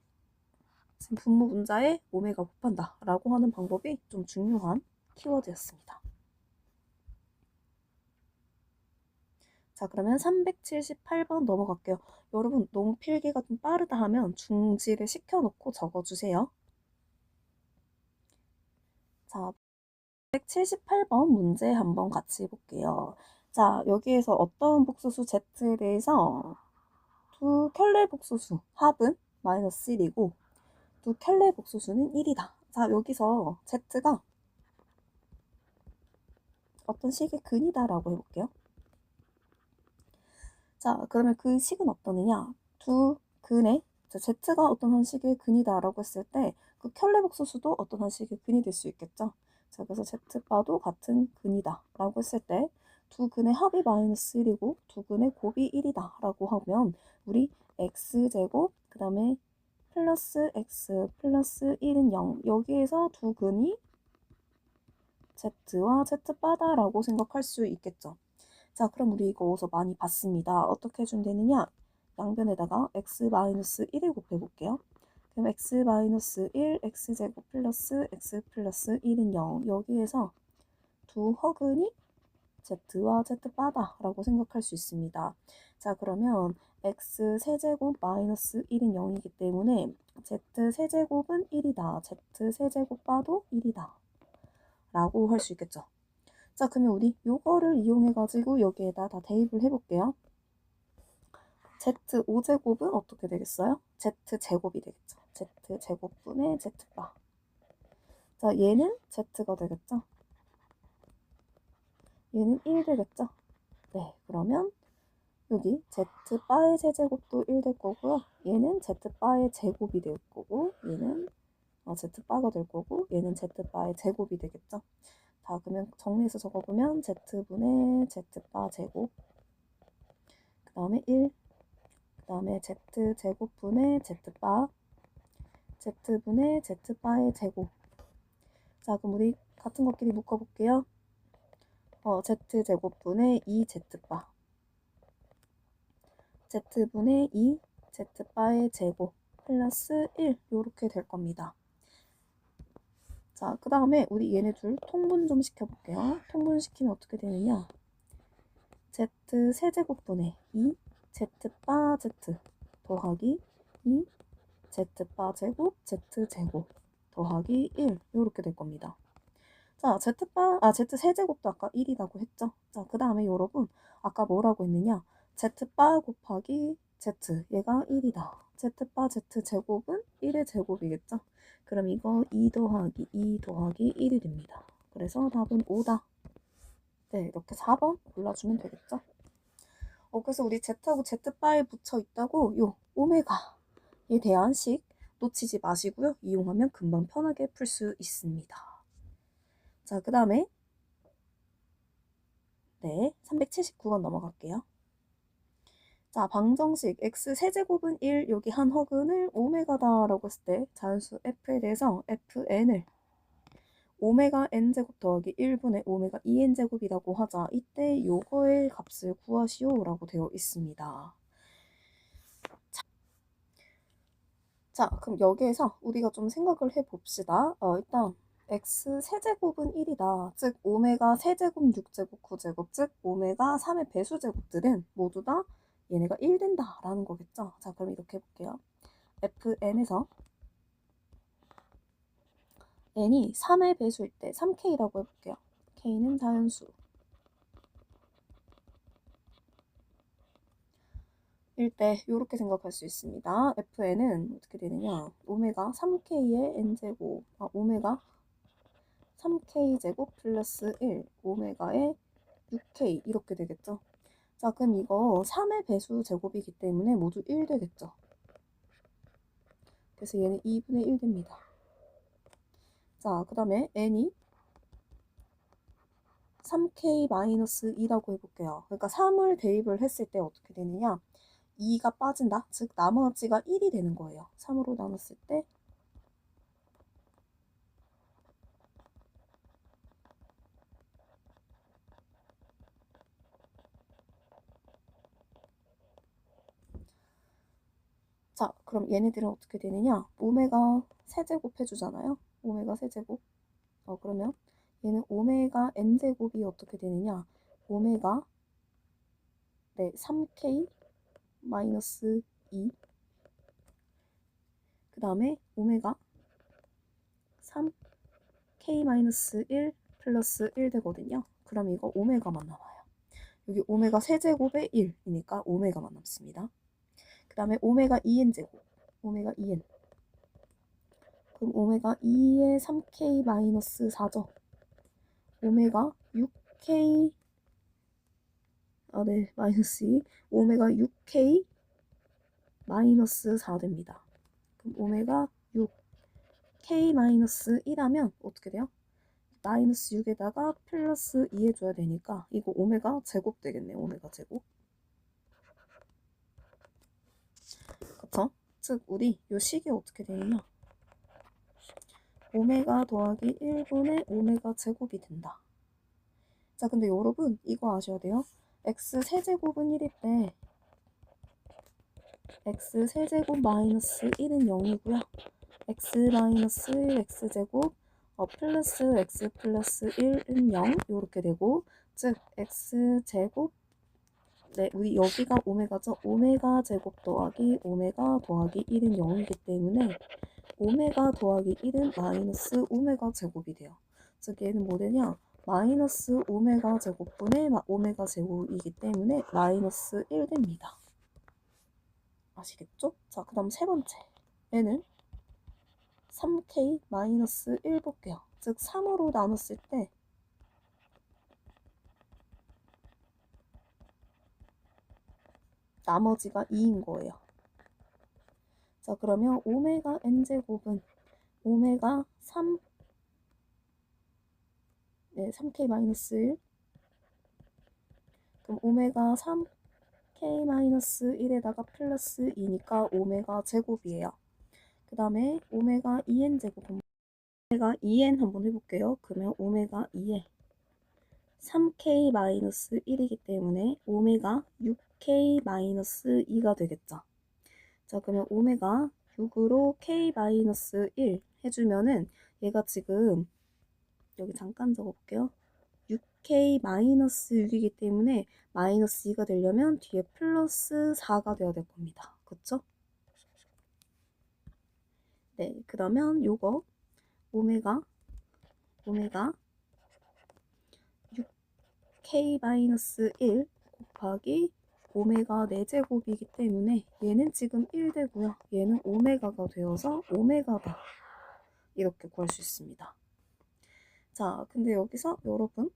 지금 분모 분자에 오메가 곱한다 라고 하는 방법이 좀 중요한 키워드였습니다. 자 그러면 378번 넘어갈게요. 여러분 너무 필기가 좀 빠르다 하면 중지를 시켜놓고 적어주세요. 자 178번 문제 한번 같이 볼게요. 자 여기에서 어떤 복소수 z에 대해서 두 켤레 복소수 합은 마이너스 1이고 두 켤레 복소수는 1이다. 자 여기서 z가 어떤 식의 근이다 라고 해볼게요. 자 그러면 그 식은 어떠느냐, 두 근의 z가 어떤 한 식의 근이다 라고 했을 때 그 켤레 복소수도 어떤 한 식의 근이 될 수 있겠죠. 자 그래서 z바도 같은 근이다 라고 했을 때 두 근의 합이 마이너스 1이고 두 근의 곱이 1이다 라고 하면 우리 x제곱 그 다음에 플러스 x 플러스 1은 0, 여기에서 두 근이 z와 z바다 라고 생각할 수 있겠죠. 자 그럼 우리 이거 어디서 많이 봤습니다. 어떻게 해주면 되느냐, 양변에다가 x-1을 곱해 볼게요. 그럼 x-1 x제곱 플러스 x 플러스 1은 0, 여기에서 두 허근이 z와 z바다 라고 생각할 수 있습니다. 자 그러면 x 세제곱 마이너스 1은 0이기 때문에 z 세제곱은 1이다, z 세제곱바도 1이다 라고 할 수 있겠죠. 자 그러면 우리 요거를 이용해 가지고 여기에다 다 대입을 해 볼게요. z5제곱은 어떻게 되겠어요? z제곱이 되겠죠. z제곱분의 z바. 자 얘는 z가 되겠죠. 얘는 1 되겠죠. 네 그러면 여기 z바의 세제곱도 1 될 거고요. 얘는 z바의 제곱이 될 거고 얘는 z바가 될 거고 얘는 z바의 제곱이 되겠죠. 자 그러면 정리해서 적어보면 z분의 z바 제곱 그 다음에 1 그 다음에 z제곱분의 z바 z분의 z바의 제곱. 자 그럼 우리 같은 것끼리 묶어볼게요. z제곱분의 2z바 z분의 2 z바의 제곱 플러스 1 요렇게 될 겁니다. 자 그 다음에 우리 얘네 둘 통분 좀 시켜볼게요. 통분시키면 어떻게 되느냐, z 세제곱분의 2 z바 z 더하기 2 z바 제곱 z제곱 더하기 1 요렇게 될 겁니다. 자 z 세제곱도 아까 1이라고 했죠. 자 그 다음에 여러분 아까 뭐라고 했느냐, z바 곱하기 z 얘가 1이다. z바 z제곱은 1의 제곱이겠죠. 그럼 이거 2 더하기 2 더하기 1이 됩니다. 그래서 답은 5다. 네 이렇게 4번 골라주면 되겠죠. 그래서 우리 z하고 z바에 붙여 있다고 요 오메가에 대한 식 놓치지 마시고요. 이용하면 금방 편하게 풀 수 있습니다. 자 그 다음에 네 379번 넘어갈게요. 자 방정식 x 세제곱은 1, 여기 한 허근을 오메가다 라고 했을 때 자연수 f에 대해서 fn을 오메가 n제곱 더하기 1분의 오메가 2n제곱이라고 하자. 이때 요거의 값을 구하시오 라고 되어 있습니다. 자, 그럼 여기에서 우리가 좀 생각을 해봅시다. 일단 x 세제곱은 1이다. 즉 오메가 세제곱, 6제곱, 9제곱, 즉 오메가 3의 배수제곱들은 모두 다 얘네가 1 된다 라는 거겠죠. 자, 그럼 이렇게 해볼게요. fn에서 n이 3의 배수일 때 3k라고 해볼게요. k는 자연수 일 때 이렇게 생각할 수 있습니다. fn은 어떻게 되느냐? 오메가 3k의 n제곱, 오메가 3k제곱 플러스 1, 오메가의 6k 이렇게 되겠죠. 자, 그럼 이거 3의 배수 제곱이기 때문에 모두 1 되겠죠. 그래서 얘는 2분의 1 됩니다. 자, 그 다음에 n이 3k-2라고 해볼게요. 그러니까 3을 대입을 했을 때 어떻게 되느냐? 2가 빠진다. 즉 나머지가 1이 되는 거예요. 3으로 나눴을 때 자, 그럼 얘네들은 어떻게 되느냐? 오메가 세제곱 해주잖아요. 오메가 세제곱. 그러면 얘는 오메가 n제곱이 어떻게 되느냐? 오메가 3k 마이너스 2. 그 다음에 오메가 3k 마이너스 1 플러스 1 되거든요. 그럼 이거 오메가만 남아요. 여기 오메가 세제곱의 1이니까 오메가만 남습니다. 그 다음에 오메가 2n제곱. 오메가 2n. 그럼 오메가 2의 3k 마이너스 4죠. 오메가 6k 마이너스 2 오메가 6k 마이너스 4 됩니다. 그럼 오메가 6k 마이너스 1하면 어떻게 돼요? 마이너스 6에다가 플러스 2 해줘야 되니까 이거 오메가 제곱 되겠네. 오메가 제곱. 그쵸? 즉 우리 요 식이 어떻게 되느냐? 오메가 더하기 1분의 오메가 제곱이 된다. 자, 근데 여러분 이거 아셔야 돼요. x 세제곱은 1일 때 x 세제곱 마이너스 1은 0이고요. x 마이너스 1 x제곱 플러스 x 플러스 1은 0 이렇게 되고 즉 x제곱 우리 여기가 오메가죠. 오메가 제곱 더하기 오메가 더하기 1은 0이기 때문에 오메가 더하기 1은 마이너스 오메가 제곱이 돼요. 즉 얘는 뭐 되냐? 마이너스 오메가 제곱분의 오메가 제곱이기 때문에 마이너스 1 됩니다. 아시겠죠? 자, 그 다음 세 번째. 얘는 3k 마이너스 1 볼게요. 즉 3으로 나눴을 때 나머지가 2인 거예요. 자, 그러면 오메가 n제곱은 오메가 3k 마이너스 1 그럼 오메가 3k 마이너스 1에다가 플러스 2니까 오메가 제곱이에요. 그 다음에 오메가 2n제곱 오메가 2n 한번 해볼게요. 그러면 오메가 2에 3k 마이너스 1이기 때문에 오메가 6k 마이너스 2가 되겠죠. 자, 그러면 오메가 6으로 k 마이너스 1 해주면은 얘가 지금 여기 잠깐 적어볼게요. 6k 마이너스 6이기 때문에 마이너스 2가 되려면 뒤에 플러스 4가 되어야 될 겁니다. 그쵸? 네, 그러면 요거 오메가 6k 마이너스 1 곱하기 오메가 4제곱이기 때문에 얘는 지금 1 되고요. 얘는 오메가가 되어서 오메가다. 이렇게 구할 수 있습니다. 자, 근데 여기서 여러분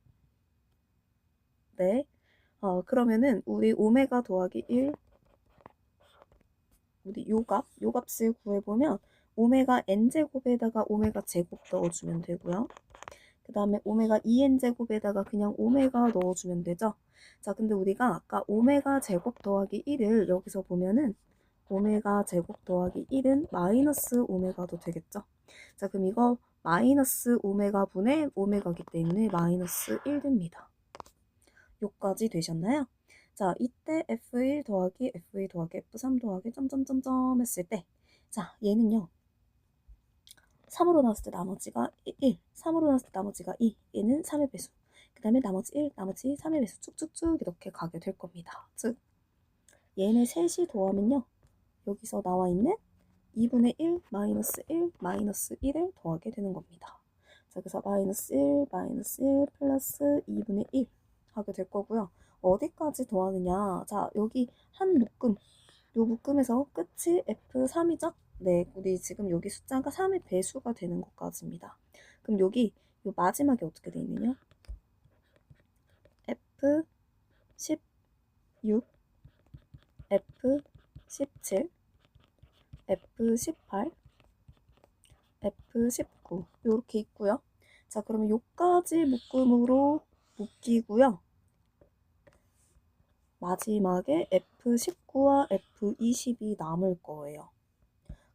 그러면은 우리 오메가 더하기 1 우리 요 값을 구해보면 오메가 n제곱에다가 오메가 제곱 넣어주면 되고요. 그 다음에 오메가 2n제곱에다가 그냥 오메가 넣어주면 되죠. 자, 근데 우리가 아까 오메가 제곱 더하기 1을 여기서 보면은 오메가 제곱 더하기 1은 마이너스 오메가도 되겠죠. 자, 그럼 이거 마이너스 오메가 분의 오메가기 때문에 마이너스 1 됩니다. 요까지 되셨나요? 자, 이때 F1 더하기 F2 더하기 F3 더하기 점점점점 했을 때, 자, 얘는요. 3으로 나왔을 때 나머지가 1, 3으로 나왔을 때 나머지가 2, 얘는 3의 배수. 그 다음에 나머지 1, 나머지 3의 배수 쭉쭉쭉 이렇게 가게 될 겁니다. 즉, 얘네 셋이 더하면요. 여기서 나와 있는 2분의 1, 마이너스 1, 마이너스 1을 더하게 되는 겁니다. 자, 그래서 마이너스 1, 마이너스 1, 플러스 2분의 1 하게 될 거고요. 어디까지 더하느냐. 자, 여기 한 묶음, 요 묶음에서 끝이 F3이죠? 네, 우리 지금 여기 숫자가 3의 배수가 되는 것까지입니다. 그럼 여기 요 마지막에 어떻게 돼 있느냐? F16, F17, F18, F19 이렇게 있고요. 자, 그러면 요까지 묶음으로 묶이고요. 마지막에 F19와 F20이 남을 거예요.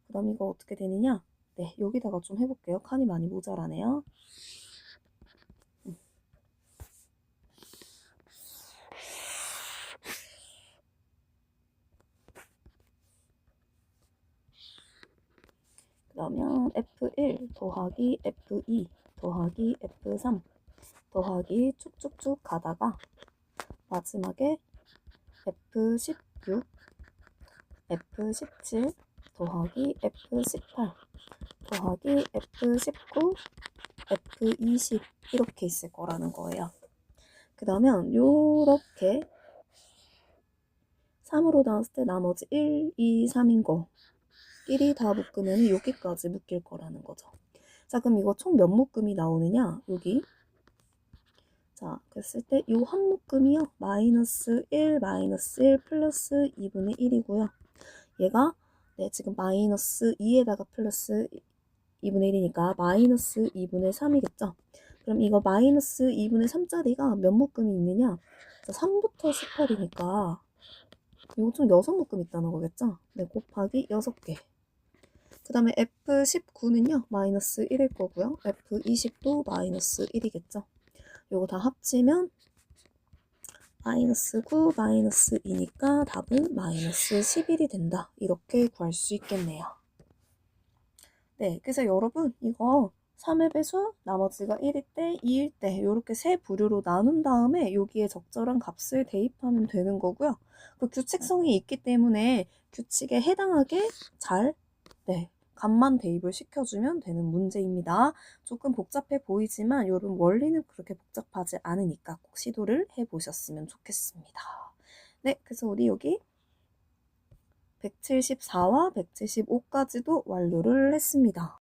그 다음 이거 어떻게 되느냐? 네, 여기다가 좀 해볼게요. 칸이 많이 모자라네요. 그러면 F1 더하기 F2 더하기 F3 더하기 쭉쭉쭉 가다가 마지막에 F16, F17 더하기 F18 더하기 F19, F20 이렇게 있을 거라는 거예요. 그러면 요렇게 3으로 나왔을 때 나머지 1, 2, 3인 거 1이 다 묶으면 여기까지 묶일 거라는 거죠. 자, 그럼 이거 총 몇 묶음이 나오느냐? 여기. 자, 그랬을 때 요 한 묶음이요. 마이너스 1, 마이너스 1, 플러스 2분의 1이고요. 얘가 네, 지금 마이너스 2에다가 플러스 2분의 1이니까 마이너스 2분의 3이겠죠? 그럼 이거 마이너스 2분의 3짜리가 몇 묶음이 있느냐? 자, 3부터 18이니까 이거 총 6묶음 있다는 거겠죠? 네, 곱하기 6개. 그 다음에 F19는요, 마이너스 1일 거고요. F20도 마이너스 1이겠죠. 요거 다 합치면 마이너스 9, 마이너스 2니까 답은 마이너스 11이 된다. 이렇게 구할 수 있겠네요. 네, 그래서 여러분 이거 3의 배수, 나머지가 1일 때, 2일 때 이렇게 세 부류로 나눈 다음에 여기에 적절한 값을 대입하면 되는 거고요. 그 규칙성이 있기 때문에 규칙에 해당하게 잘 값만 대입을 시켜주면 되는 문제입니다. 조금 복잡해 보이지만 이런 원리는 그렇게 복잡하지 않으니까 꼭 시도를 해보셨으면 좋겠습니다. 네, 그래서 우리 여기 174와 175까지도 완료를 했습니다.